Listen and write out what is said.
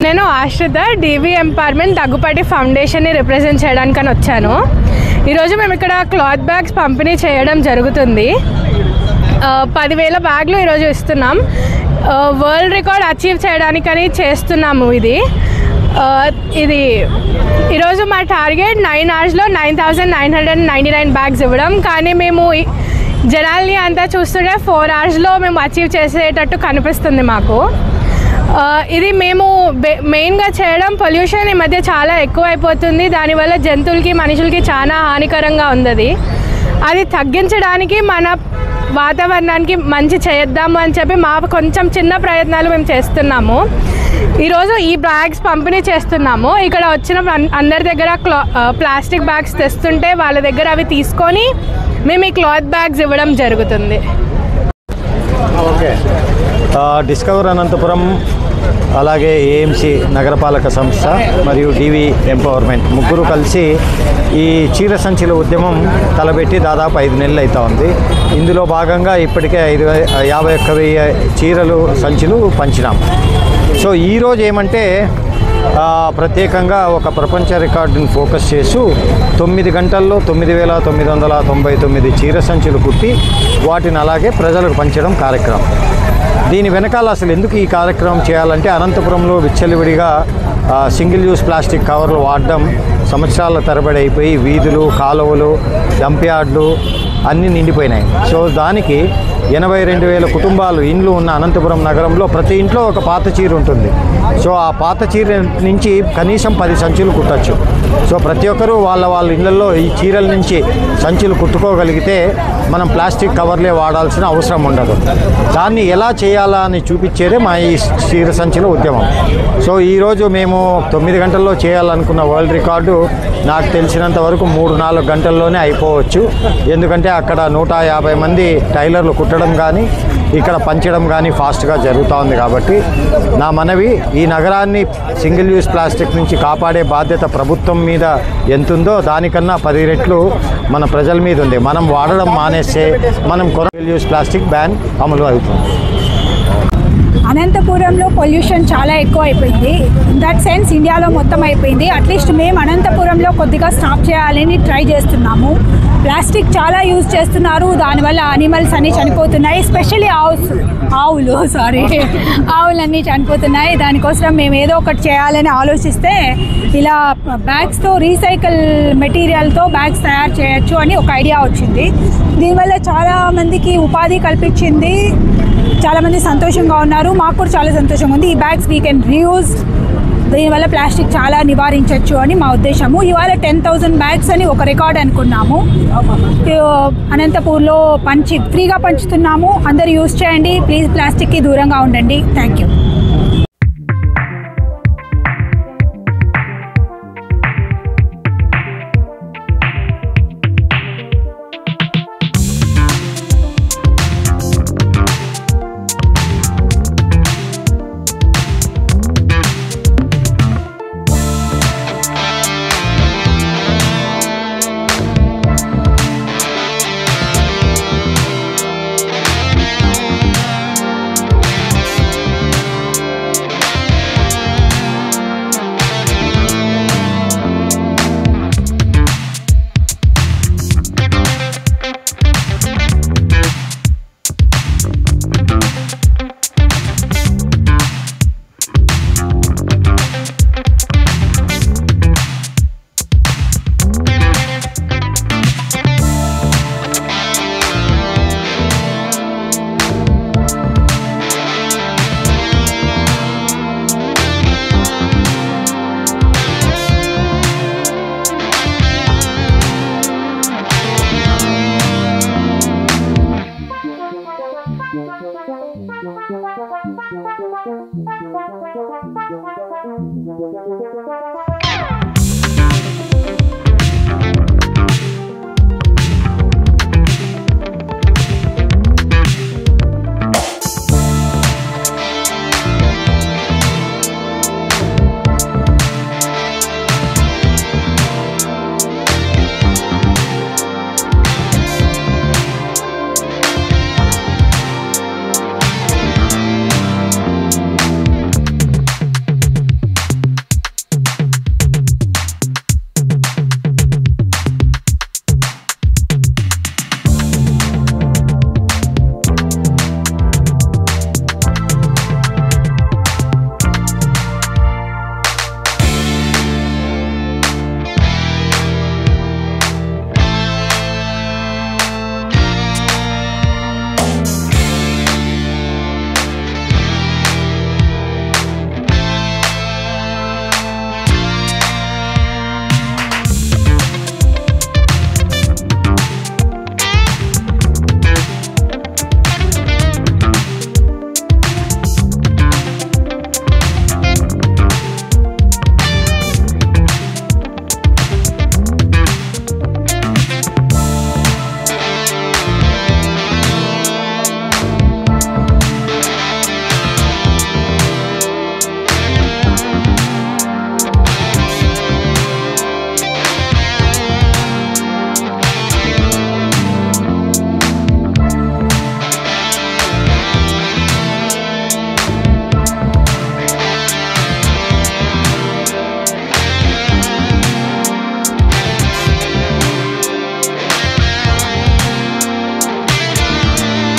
నేను ఆశ్రిత డివి empowerment Daggubati ఫౌండేషన్ని represent చేయడానికని వచ్చాను. ఈరోజు మేము ఇక్కడ క్లాత్ బ్యాగ్స్ పంపిణీ చేయడం జరుగుతుంది. 10,000 బ్యాగ్లు ఈరోజు ఇస్తున్నాం. వరల్డ్ రికార్డ్ అచీవ్ చేయడానికని చేస్తున్నాము. ఇది ఈరోజు మా టార్గెట్ 9 అవర్స్లో 9,999 బ్యాగ్స్ ఇవ్వడం. కానీ మేము జనాల్ని అంతా చూస్తుంటే 4 అవర్స్లో మేము అచీవ్ చేసేటట్టు కనిపిస్తుంది మాకు. ఇది మేము మెయిన్గా చేయడం పొల్యూషన్ ఈ మధ్య చాలా ఎక్కువ అయిపోతుంది. దానివల్ల జంతువులకి మనుషులకి చాలా హానికరంగా ఉంది. అది తగ్గించడానికి మన వాతావరణానికి మంచి చేద్దాము అని చెప్పి మా కొంచెం చిన్న ప్రయత్నాలు మేము చేస్తున్నాము. ఈరోజు ఈ బ్యాగ్స్ పంపిణీ చేస్తున్నాము. ఇక్కడ వచ్చిన అందరి దగ్గర ప్లాస్టిక్ బ్యాగ్స్ తెస్తుంటే వాళ్ళ దగ్గర అవి తీసుకొని మేము ఈ క్లాత్ బ్యాగ్స్ ఇవ్వడం జరుగుతుంది. ఓకే, డిస్కవర్ అనంతపురం, అలాగే ఏఎంసీ నగరపాలక సంస్థ మరియు డివి ఎంపవర్మెంట్ ముగ్గురు కలిసి ఈ చీర సంచుల ఉద్యమం తలబెట్టి దాదాపు 5 నెలలు అవుతా ఉంది. ఇందులో భాగంగా ఇప్పటికే 51,000 చీరలు సంచులు పంచినాం. సో ఈరోజు ఏమంటే ప్రత్యేకంగా ఒక ప్రపంచ రికార్డుని ఫోకస్ చేస్తూ 9 గంటల్లో 9,999 చీర సంచులు కుట్టి వాటిని అలాగే ప్రజలకు పంచడం కార్యక్రమం. దీని వెనకాల అసలు ఎందుకు ఈ కార్యక్రమం చేయాలంటే అనంతపురంలో విచ్చలవిడిగా సింగిల్ యూస్ ప్లాస్టిక్ కవర్లు వాడడం సంవత్సరాల తరబడి అయిపోయి వీధులు, కాలువలు, డంప్ యార్డ్లు అన్నీ నిండిపోయినాయి. సో దానికి 82,000 కుటుంబాలు ఇండ్లు ఉన్న అనంతపురం నగరంలో ప్రతి ఇంట్లో ఒక పాత చీర ఉంటుంది. సో ఆ పాత చీర నుంచి కనీసం 10 సంచులు కుట్టచ్చు. సో ప్రతి ఒక్కరూ వాళ్ళ ఇళ్లలో ఈ చీరల నుంచి సంచులు కుట్టుకోగలిగితే మనం ప్లాస్టిక్ కవర్లే వాడాల్సిన అవసరం ఉండదు. దాన్ని ఎలా చేయాలా అని చూపించేదే మా ఈ చీర సంచుల ఉద్యమం. సో ఈరోజు మేము 9 గంటల్లో చేయాలనుకున్న వరల్డ్ రికార్డు నాకు తెలిసినంత వరకు 3-4 గంటల్లోనే అయిపోవచ్చు. ఎందుకంటే అక్కడ 150 మంది టైలర్లు కుట్టడం కానీ ఇక్కడ పంచడం కానీ ఫాస్ట్గా జరుగుతూ ఉంది. కాబట్టి నా మనవి, ఈ నగరాన్ని సింగిల్ యూస్ ప్లాస్టిక్ నుంచి కాపాడే బాధ్యత ప్రభుత్వం మీద ఎంతుందో దానికన్నా 10 రెట్లు మన ప్రజల మీద ఉంది. మనం వాడడం మానేస్తే మనం సింగిల్ యూస్ ప్లాస్టిక్ బ్యాన్ అమలు అవుతుంది. అనంతపురంలో పొల్యూషన్ చాలా ఎక్కువ అయిపోయింది. ఇన్ దట్ సెన్స్ ఇండియాలో మొత్తం అయిపోయింది. అట్లీస్ట్ మేము అనంతపురంలో కొద్దిగా స్టాప్ చేయాలని ట్రై చేస్తున్నాము. ప్లాస్టిక్ చాలా యూజ్ చేస్తున్నారు. దానివల్ల అనిమల్స్ అన్నీ చనిపోతున్నాయి. ఎస్పెషల్లీ ఆవులన్నీ చనిపోతున్నాయి. దానికోసం మేము ఏదో ఒకటి చేయాలని ఆలోచిస్తే ఇలా బ్యాగ్స్తో రీసైకిల్ మెటీరియల్తో బ్యాగ్స్ తయారు చేయొచ్చు అని ఒక ఐడియా వచ్చింది. దీనివల్ల చాలామందికి ఉపాధి కల్పించింది. చాలామంది సంతోషంగా ఉన్నారు. మాకు కూడా చాలా సంతోషంగా ఉంది. ఈ బ్యాగ్స్ వీ కెన్ రీయూజ్. దీనివల్ల ప్లాస్టిక్ చాలా నివారించవచ్చు అని మా ఉద్దేశము. ఇవాళ 10,000 బ్యాగ్స్ అని ఒక రికార్డ్ అనుకున్నాము. అనంతపూర్లో ఫ్రీగా పంచుతున్నాము. అందరూ యూజ్ చేయండి. ప్లీజ్ ప్లాస్టిక్కి దూరంగా ఉండండి. Thank you. Thank you.